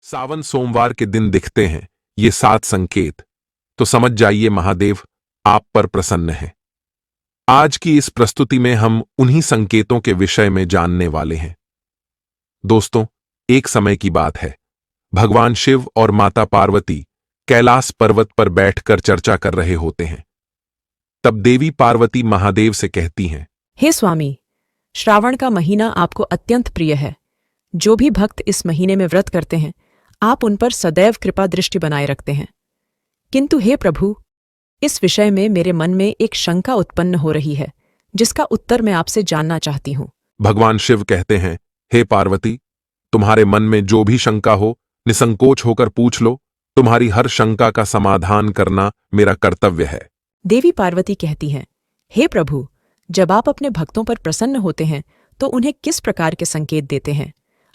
सावन सोमवार के दिन दिखते हैं ये 7 संकेत, तो समझ जाइए महादेव आप पर प्रसन्न हैं। आज की इस प्रस्तुति में हम उन्हीं संकेतों के विषय में जानने वाले हैं। दोस्तों, एक समय की बात है, भगवान शिव और माता पार्वती कैलाश पर्वत पर बैठकर चर्चा कर रहे होते हैं। तब देवी पार्वती महादेव से कहती हैं, हे स्वामी, श्रावण का महीना आपको अत्यंत प्रिय है। जो भी भक्त इस महीने में व्रत करते हैं, आप उन पर सदैव कृपा दृष्टि बनाए रखते हैं। किंतु हे प्रभु, इस विषय में मेरे मन में एक शंका उत्पन्न हो रही है, जिसका उत्तर मैं आपसे जानना चाहती हूं। भगवान शिव कहते हैं, हे पार्वती, तुम्हारे मन में जो भी शंका हो निसंकोच होकर पूछ लो। तुम्हारी हर शंका का समाधान करना मेरा कर्तव्य है। देवी पार्वती कहती हैं, हे प्रभु, जब आप अपने भक्तों पर प्रसन्न होते हैं तो उन्हें किस प्रकार के संकेत देते हैं?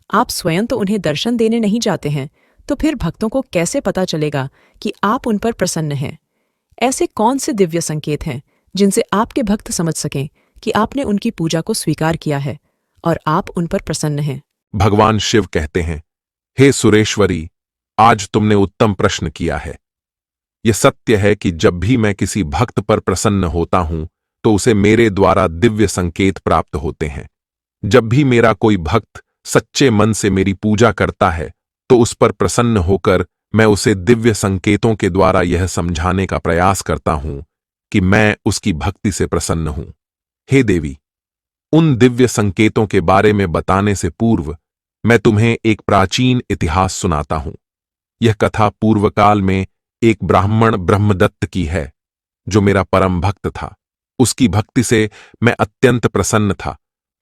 आप स्वयं तो उन्हें दर्शन देने नहीं जाते हैं, तो फिर भक्तों को कैसे पता चलेगा कि आप उन पर प्रसन्न हैं? ऐसे कौन से दिव्य संकेत हैं जिनसे आपके भक्त समझ सकें कि आपने उनकी पूजा को स्वीकार किया है और आप उन पर प्रसन्न हैं? भगवान शिव कहते हैं, हे सुरेश्वरी, आज तुमने उत्तम प्रश्न किया है। यह सत्य है कि जब भी मैं किसी भक्त पर प्रसन्न होता हूं तो उसे मेरे द्वारा दिव्य संकेत प्राप्त होते हैं। जब भी मेरा कोई भक्त सच्चे मन से मेरी पूजा करता है तो उस पर प्रसन्न होकर मैं उसे दिव्य संकेतों के द्वारा यह समझाने का प्रयास करता हूं कि मैं उसकी भक्ति से प्रसन्न हूं। हे देवी, उन दिव्य संकेतों के बारे में बताने से पूर्व मैं तुम्हें एक प्राचीन इतिहास सुनाता हूं। यह कथा पूर्वकाल में एक ब्राह्मण ब्रह्मदत्त की है, जो मेरा परम भक्त था। उसकी भक्ति से मैं अत्यंत प्रसन्न था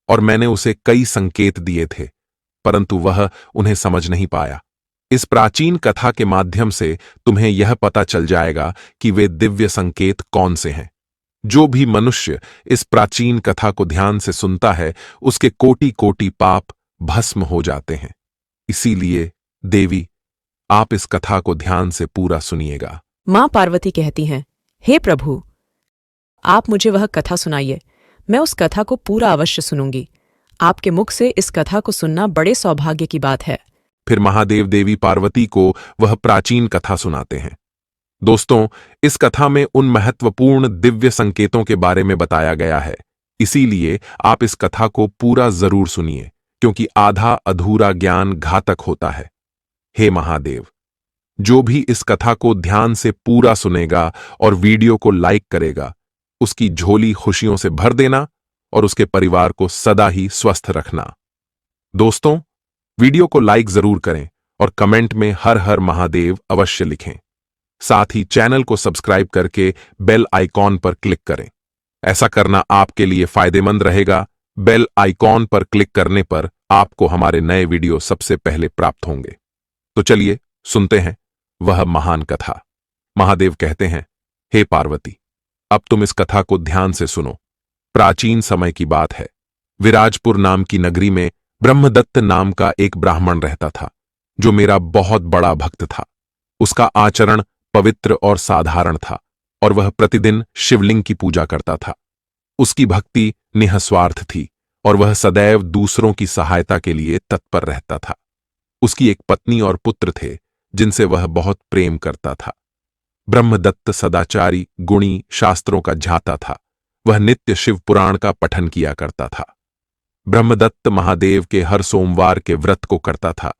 और मैंने उसे कई संकेत दिए थे, परंतु वह उन्हें समझ नहीं पाया। इस प्राचीन कथा के माध्यम से तुम्हें यह पता चल जाएगा कि वे दिव्य संकेत कौन से हैं। जो भी मनुष्य इस प्राचीन कथा को ध्यान से सुनता है, उसके कोटि कोटि पाप भस्म हो जाते हैं। इसीलिए देवी, आप इस कथा को ध्यान से पूरा सुनिएगा। मां पार्वती कहती हैं, हे प्रभु, आप मुझे वह कथा सुनाइए। मैं उस कथा को पूरा अवश्य सुनूंगी। आपके मुख से इस कथा को सुनना बड़े सौभाग्य की बात है। फिर महादेव देवी पार्वती को वह प्राचीन कथा सुनाते हैं। दोस्तों, इस कथा में उन महत्वपूर्ण दिव्य संकेतों के बारे में बताया गया है। इसीलिए आप इस कथा को पूरा जरूर सुनिए, क्योंकि आधा अधूरा ज्ञान घातक होता है। हे महादेव, जो भी इस कथा को ध्यान से पूरा सुनेगा और वीडियो को लाइक करेगा, उसकी झोली खुशियों से भर देना और उसके परिवार को सदा ही स्वस्थ रखना। दोस्तों, वीडियो को लाइक जरूर करें और कमेंट में हर हर महादेव अवश्य लिखें। साथ ही चैनल को सब्सक्राइब करके बेल आइकॉन पर क्लिक करें। ऐसा करना आपके लिए फायदेमंद रहेगा। बेल आइकॉन पर क्लिक करने पर आपको हमारे नए वीडियो सबसे पहले प्राप्त होंगे। तो चलिए सुनते हैं वह महान कथा। महादेव कहते हैं, हे पार्वती, अब तुम इस कथा को ध्यान से सुनो। प्राचीन समय की बात है। विराजपुर नाम की नगरी में ब्रह्मदत्त नाम का एक ब्राह्मण रहता था, जो मेरा बहुत बड़ा भक्त था। उसका आचरण पवित्र और साधारण था और वह प्रतिदिन शिवलिंग की पूजा करता था। उसकी भक्ति निःस्वार्थ थी और वह सदैव दूसरों की सहायता के लिए तत्पर रहता था। उसकी एक पत्नी और पुत्र थे, जिनसे वह बहुत प्रेम करता था। ब्रह्मदत्त सदाचारी, गुणी, शास्त्रों का झाता था। वह नित्य शिव पुराण का पठन किया करता था। ब्रह्मदत्त महादेव के हर सोमवार के व्रत को करता था।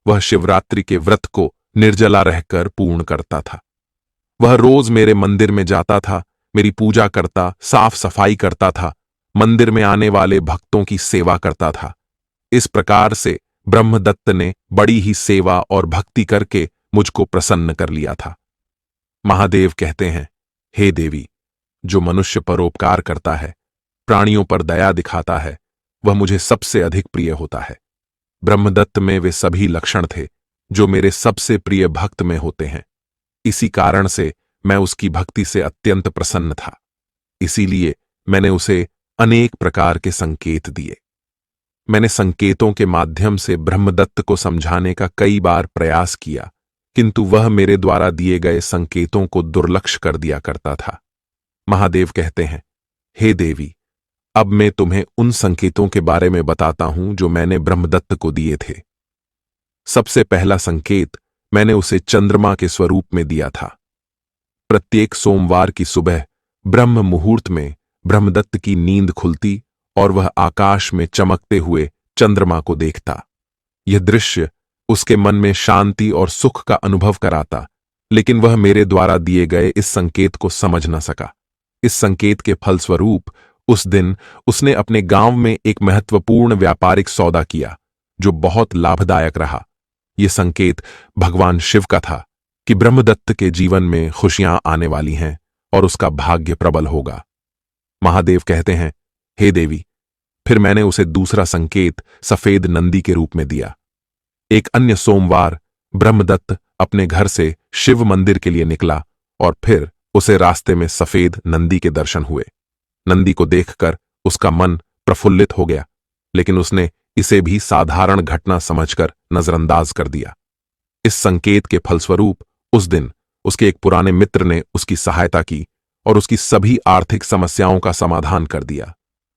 वह शिवरात्रि के व्रत को निर्जला रहकर पूर्ण करता था। वह रोज मेरे मंदिर में जाता था, मेरी पूजा करता, साफ सफाई करता था, मंदिर में आने वाले भक्तों की सेवा करता था। इस प्रकार से ब्रह्मदत्त ने बड़ी ही सेवा और भक्ति करके मुझको प्रसन्न कर लिया था। महादेव कहते हैं, हे देवी, जो मनुष्य परोपकार करता है, प्राणियों पर दया दिखाता है, वह मुझे सबसे अधिक प्रिय होता है। ब्रह्मदत्त में वे सभी लक्षण थे जो मेरे सबसे प्रिय भक्त में होते हैं। इसी कारण से मैं उसकी भक्ति से अत्यंत प्रसन्न था। इसीलिए मैंने उसे अनेक प्रकार के संकेत दिए। मैंने संकेतों के माध्यम से ब्रह्मदत्त को समझाने का कई बार प्रयास किया, किंतु वह मेरे द्वारा दिए गए संकेतों को दुर्लक्ष्य कर दिया करता था। महादेव कहते हैं, हे देवी, अब मैं तुम्हें उन संकेतों के बारे में बताता हूं जो मैंने ब्रह्मदत्त को दिए थे। सबसे पहला संकेत मैंने उसे चंद्रमा के स्वरूप में दिया था। प्रत्येक सोमवार की सुबह ब्रह्म मुहूर्त में ब्रह्मदत्त की नींद खुलती और वह आकाश में चमकते हुए चंद्रमा को देखता। यह दृश्य उसके मन में शांति और सुख का अनुभव कराता, लेकिन वह मेरे द्वारा दिए गए इस संकेत को समझ न सका। इस संकेत के फलस्वरूप उस दिन उसने अपने गांव में एक महत्वपूर्ण व्यापारिक सौदा किया, जो बहुत लाभदायक रहा। यह संकेत भगवान शिव का था कि ब्रह्मदत्त के जीवन में खुशियां आने वाली हैं और उसका भाग्य प्रबल होगा। महादेव कहते हैं, हे देवी, फिर मैंने उसे दूसरा संकेत सफेद नंदी के रूप में दिया। एक अन्य सोमवार ब्रह्मदत्त अपने घर से शिव मंदिर के लिए निकला और फिर उसे रास्ते में सफेद नंदी के दर्शन हुए। नंदी को देखकर उसका मन प्रफुल्लित हो गया, लेकिन उसने इसे भी साधारण घटना समझकर नजरअंदाज कर दिया। इस संकेत के फलस्वरूप उस दिन उसके एक पुराने मित्र ने उसकी सहायता की और उसकी सभी आर्थिक समस्याओं का समाधान कर दिया।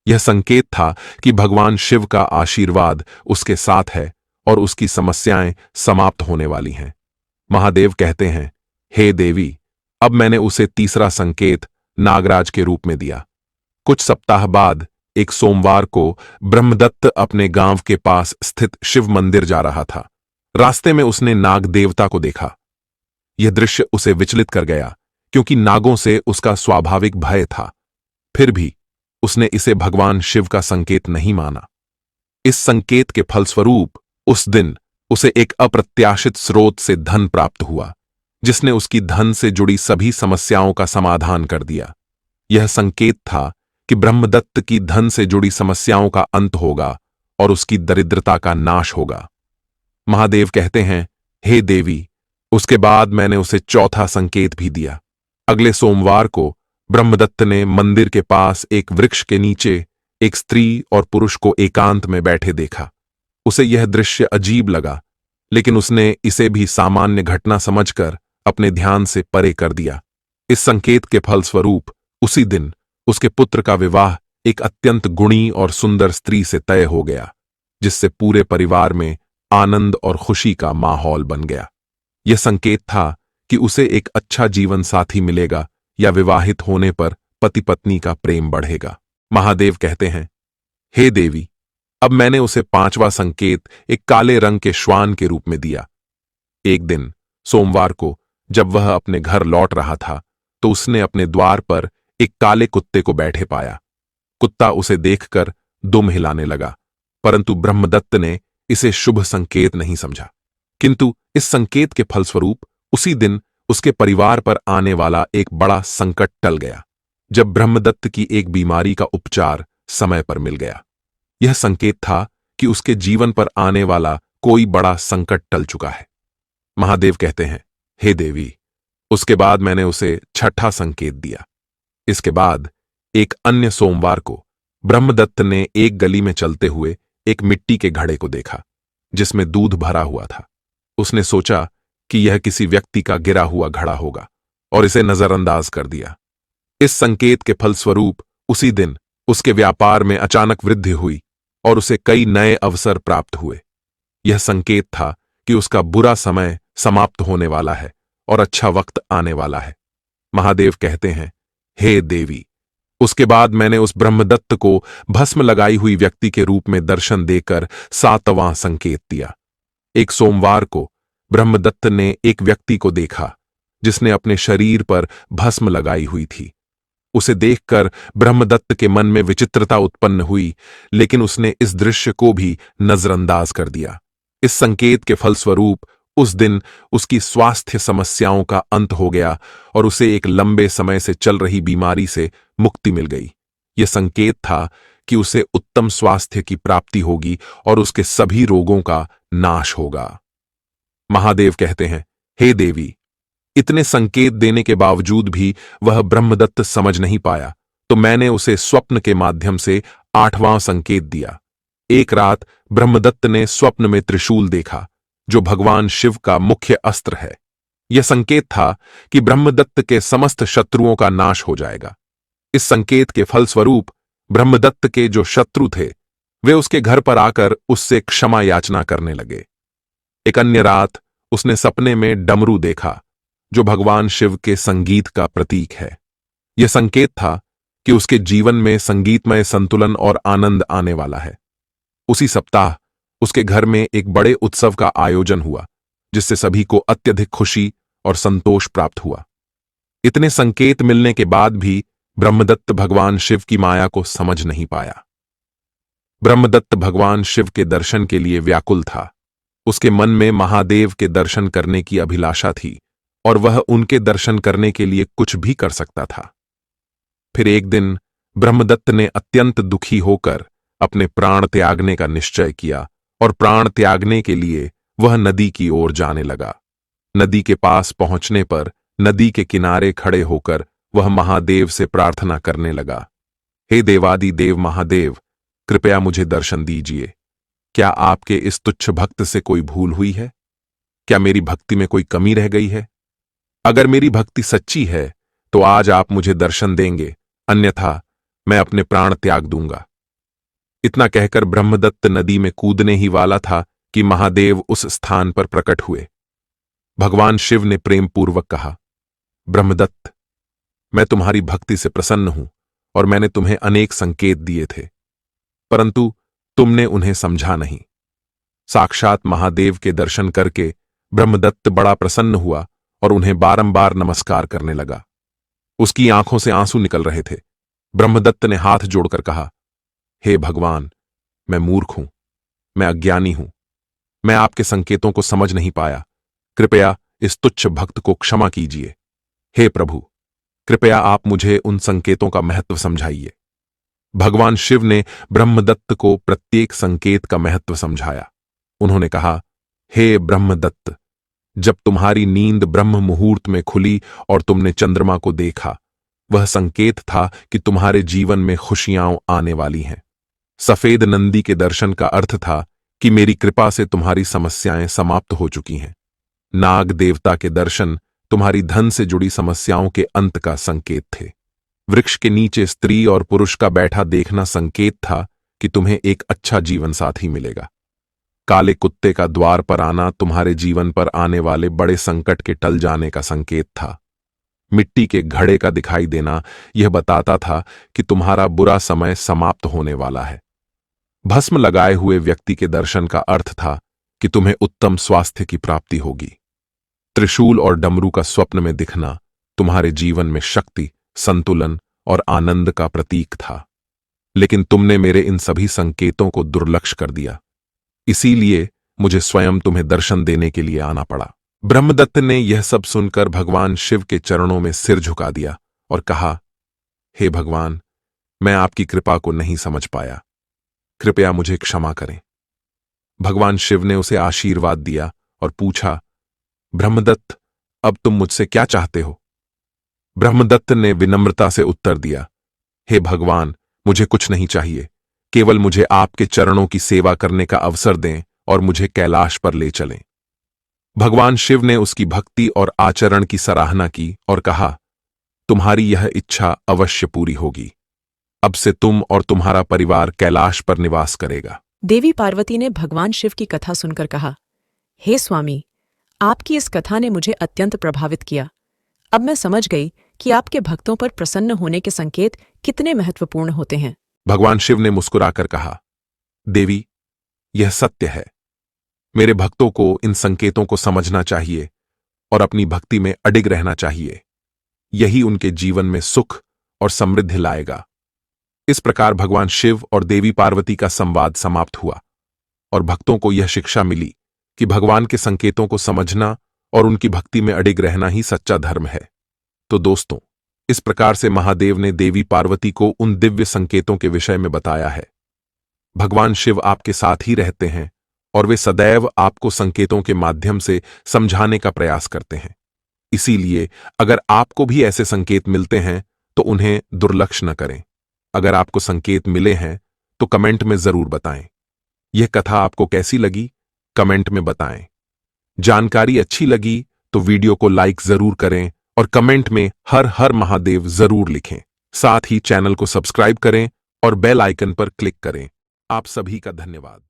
यह संकेत था कि भगवान शिव का आशीर्वाद उसके साथ है और उसकी समस्याएं समाप्त होने वाली हैं। महादेव कहते हैं, हे देवी, अब मैंने उसे तीसरा संकेत नागराज के रूप में दिया। कुछ सप्ताह बाद एक सोमवार को ब्रह्मदत्त अपने गांव के पास स्थित शिव मंदिर जा रहा था। रास्ते में उसने नाग देवता को देखा। यह दृश्य उसे विचलित कर गया, क्योंकि नागों से उसका स्वाभाविक भय था। फिर भी उसने इसे भगवान शिव का संकेत नहीं माना। इस संकेत के फलस्वरूप उस दिन उसे एक अप्रत्याशित स्रोत से धन प्राप्त हुआ, जिसने उसकी धन से जुड़ी सभी समस्याओं का समाधान कर दिया। यह संकेत था कि ब्रह्मदत्त की धन से जुड़ी समस्याओं का अंत होगा और उसकी दरिद्रता का नाश होगा। महादेव कहते हैं, हे देवी, उसके बाद मैंने उसे चौथा संकेत भी दिया। अगले सोमवार को ब्रह्मदत्त ने मंदिर के पास एक वृक्ष के नीचे एक स्त्री और पुरुष को एकांत में बैठे देखा। उसे यह दृश्य अजीब लगा, लेकिन उसने इसे भी सामान्य घटना समझकर अपने ध्यान से परे कर दिया। इस संकेत के फलस्वरूप उसी दिन उसके पुत्र का विवाह एक अत्यंत गुणी और सुंदर स्त्री से तय हो गया, जिससे पूरे परिवार में आनंद और खुशी का माहौल बन गया। यह संकेत था कि उसे एक अच्छा जीवन साथी मिलेगा या विवाहित होने पर पति पत्नी का प्रेम बढ़ेगा। महादेव कहते हैं, हे देवी, अब मैंने उसे पांचवा संकेत एक काले रंग के श्वान के रूप में दिया। एक दिन सोमवार को जब वह अपने घर लौट रहा था, तो उसने अपने द्वार पर एक काले कुत्ते को बैठे पाया। कुत्ता उसे देखकर दुम हिलाने लगा, परंतु ब्रह्मदत्त ने इसे शुभ संकेत नहीं समझा। किंतु इस संकेत के फलस्वरूप उसी दिन उसके परिवार पर आने वाला एक बड़ा संकट टल गया, जब ब्रह्मदत्त की एक बीमारी का उपचार समय पर मिल गया। यह संकेत था कि उसके जीवन पर आने वाला कोई बड़ा संकट टल चुका है। महादेव कहते हैं, हे देवी, उसके बाद मैंने उसे छठा संकेत दिया। इसके बाद एक अन्य सोमवार को ब्रह्मदत्त ने एक गली में चलते हुए एक मिट्टी के घड़े को देखा, जिसमें दूध भरा हुआ था। उसने सोचा कि यह किसी व्यक्ति का गिरा हुआ घड़ा होगा और इसे नजरअंदाज कर दिया। इस संकेत के फलस्वरूप उसी दिन उसके व्यापार में अचानक वृद्धि हुई और उसे कई नए अवसर प्राप्त हुए। यह संकेत था कि उसका बुरा समय समाप्त होने वाला है और अच्छा वक्त आने वाला है। महादेव कहते हैं, हे देवी, उसके बाद मैंने उस ब्रह्मदत्त को भस्म लगाई हुई व्यक्ति के रूप में दर्शन देकर सातवां संकेत दिया। एक सोमवार को ब्रह्मदत्त ने एक व्यक्ति को देखा, जिसने अपने शरीर पर भस्म लगाई हुई थी। उसे देखकर ब्रह्मदत्त के मन में विचित्रता उत्पन्न हुई, लेकिन उसने इस दृश्य को भी नजरअंदाज कर दिया। इस संकेत के फलस्वरूप उस दिन उसकी स्वास्थ्य समस्याओं का अंत हो गया और उसे एक लंबे समय से चल रही बीमारी से मुक्ति मिल गई। यह संकेत था कि उसे उत्तम स्वास्थ्य की प्राप्ति होगी और उसके सभी रोगों का नाश होगा। महादेव कहते हैं, हे देवी, इतने संकेत देने के बावजूद भी वह ब्रह्मदत्त समझ नहीं पाया, तो मैंने उसे स्वप्न के माध्यम से आठवां संकेत दिया। एक रात ब्रह्मदत्त ने स्वप्न में त्रिशूल देखा, जो भगवान शिव का मुख्य अस्त्र है। यह संकेत था कि ब्रह्मदत्त के समस्त शत्रुओं का नाश हो जाएगा। इस संकेत के फलस्वरूप ब्रह्मदत्त के जो शत्रु थे, वे उसके घर पर आकर उससे क्षमा याचना करने लगे। एक अन्य रात उसने सपने में डमरू देखा, जो भगवान शिव के संगीत का प्रतीक है। यह संकेत था कि उसके जीवन में संगीतमय संतुलन और आनंद आने वाला है। उसी सप्ताह उसके घर में एक बड़े उत्सव का आयोजन हुआ, जिससे सभी को अत्यधिक खुशी और संतोष प्राप्त हुआ। इतने संकेत मिलने के बाद भी ब्रह्मदत्त भगवान शिव की माया को समझ नहीं पाया। ब्रह्मदत्त भगवान शिव के दर्शन के लिए व्याकुल था। उसके मन में महादेव के दर्शन करने की अभिलाषा थी और वह उनके दर्शन करने के लिए कुछ भी कर सकता था। फिर एक दिन ब्रह्मदत्त ने अत्यंत दुखी होकर अपने प्राण त्यागने का निश्चय किया और प्राण त्यागने के लिए वह नदी की ओर जाने लगा। नदी के पास पहुंचने पर नदी के किनारे खड़े होकर वह महादेव से प्रार्थना करने लगा, हे देवादि देव महादेव, कृपया मुझे दर्शन दीजिए। क्या आपके इस तुच्छ भक्त से कोई भूल हुई है? क्या मेरी भक्ति में कोई कमी रह गई है? अगर मेरी भक्ति सच्ची है तो आज आप मुझे दर्शन देंगे, अन्यथा मैं अपने प्राण त्याग दूंगा। इतना कहकर ब्रह्मदत्त नदी में कूदने ही वाला था कि महादेव उस स्थान पर प्रकट हुए। भगवान शिव ने प्रेमपूर्वक कहा, ब्रह्मदत्त, मैं तुम्हारी भक्ति से प्रसन्न हूं और मैंने तुम्हें अनेक संकेत दिए थे, परंतु तुमने उन्हें समझा नहीं। साक्षात महादेव के दर्शन करके ब्रह्मदत्त बड़ा प्रसन्न हुआ और उन्हें बारंबार नमस्कार करने लगा। उसकी आंखों से आंसू निकल रहे थे। ब्रह्मदत्त ने हाथ जोड़कर कहा, हे भगवान, मैं मूर्ख हूं, मैं अज्ञानी हूं, मैं आपके संकेतों को समझ नहीं पाया। कृपया इस तुच्छ भक्त को क्षमा कीजिए। हे प्रभु, कृपया आप मुझे उन संकेतों का महत्व समझाइए। भगवान शिव ने ब्रह्मदत्त को प्रत्येक संकेत का महत्व समझाया। उन्होंने कहा, हे ब्रह्मदत्त, जब तुम्हारी नींद ब्रह्म मुहूर्त में खुली और तुमने चंद्रमा को देखा, वह संकेत था कि तुम्हारे जीवन में खुशियां आने वाली हैं। सफेद नंदी के दर्शन का अर्थ था कि मेरी कृपा से तुम्हारी समस्याएं समाप्त हो चुकी हैं। नाग देवता के दर्शन तुम्हारी धन से जुड़ी समस्याओं के अंत का संकेत थे। वृक्ष के नीचे स्त्री और पुरुष का बैठा देखना संकेत था कि तुम्हें एक अच्छा जीवन साथी मिलेगा। काले कुत्ते का द्वार पर आना तुम्हारे जीवन पर आने वाले बड़े संकट के टल जाने का संकेत था। मिट्टी के घड़े का दिखाई देना यह बताता था कि तुम्हारा बुरा समय समाप्त होने वाला है। भस्म लगाए हुए व्यक्ति के दर्शन का अर्थ था कि तुम्हें उत्तम स्वास्थ्य की प्राप्ति होगी। त्रिशूल और डमरू का स्वप्न में दिखना तुम्हारे जीवन में शक्ति, संतुलन और आनंद का प्रतीक था। लेकिन तुमने मेरे इन सभी संकेतों को दुर्लक्ष्य कर दिया, इसीलिए मुझे स्वयं तुम्हें दर्शन देने के लिए आना पड़ा। ब्रह्मदत्त ने यह सब सुनकर भगवान शिव के चरणों में सिर झुका दिया और कहा, हे भगवान, मैं आपकी कृपा को नहीं समझ पाया, कृपया मुझे क्षमा करें। भगवान शिव ने उसे आशीर्वाद दिया और पूछा, ब्रह्मदत्त, अब तुम मुझसे क्या चाहते हो? ब्रह्मदत्त ने विनम्रता से उत्तर दिया, हे भगवान, मुझे कुछ नहीं चाहिए, केवल मुझे आपके चरणों की सेवा करने का अवसर दें और मुझे कैलाश पर ले चलें। भगवान शिव ने उसकी भक्ति और आचरण की सराहना की और कहा, तुम्हारी यह इच्छा अवश्य पूरी होगी। अब से तुम और तुम्हारा परिवार कैलाश पर निवास करेगा। देवी पार्वती ने भगवान शिव की कथा सुनकर कहा, हे स्वामी, आपकी इस कथा ने मुझे अत्यंत प्रभावित किया। अब मैं समझ गई कि आपके भक्तों पर प्रसन्न होने के संकेत कितने महत्वपूर्ण होते हैं। भगवान शिव ने मुस्कुराकर कहा, देवी, यह सत्य है। मेरे भक्तों को इन संकेतों को समझना चाहिए और अपनी भक्ति में अडिग रहना चाहिए। यही उनके जीवन में सुख और समृद्धि लाएगा। इस प्रकार भगवान शिव और देवी पार्वती का संवाद समाप्त हुआ और भक्तों को यह शिक्षा मिली कि भगवान के संकेतों को समझना और उनकी भक्ति में अडिग रहना ही सच्चा धर्म है। तो दोस्तों, इस प्रकार से महादेव ने देवी पार्वती को उन दिव्य संकेतों के विषय में बताया है। भगवान शिव आपके साथ ही रहते हैं और वे सदैव आपको संकेतों के माध्यम से समझाने का प्रयास करते हैं। इसीलिए अगर आपको भी ऐसे संकेत मिलते हैं तो उन्हें दुर्लक्ष्य न करें। अगर आपको संकेत मिले हैं तो कमेंट में जरूर बताएं। यह कथा आपको कैसी लगी, कमेंट में बताएं। जानकारी अच्छी लगी तो वीडियो को लाइक जरूर करें और कमेंट में हर हर महादेव जरूर लिखें। साथ ही चैनल को सब्सक्राइब करें और बेल आइकन पर क्लिक करें। आप सभी का धन्यवाद।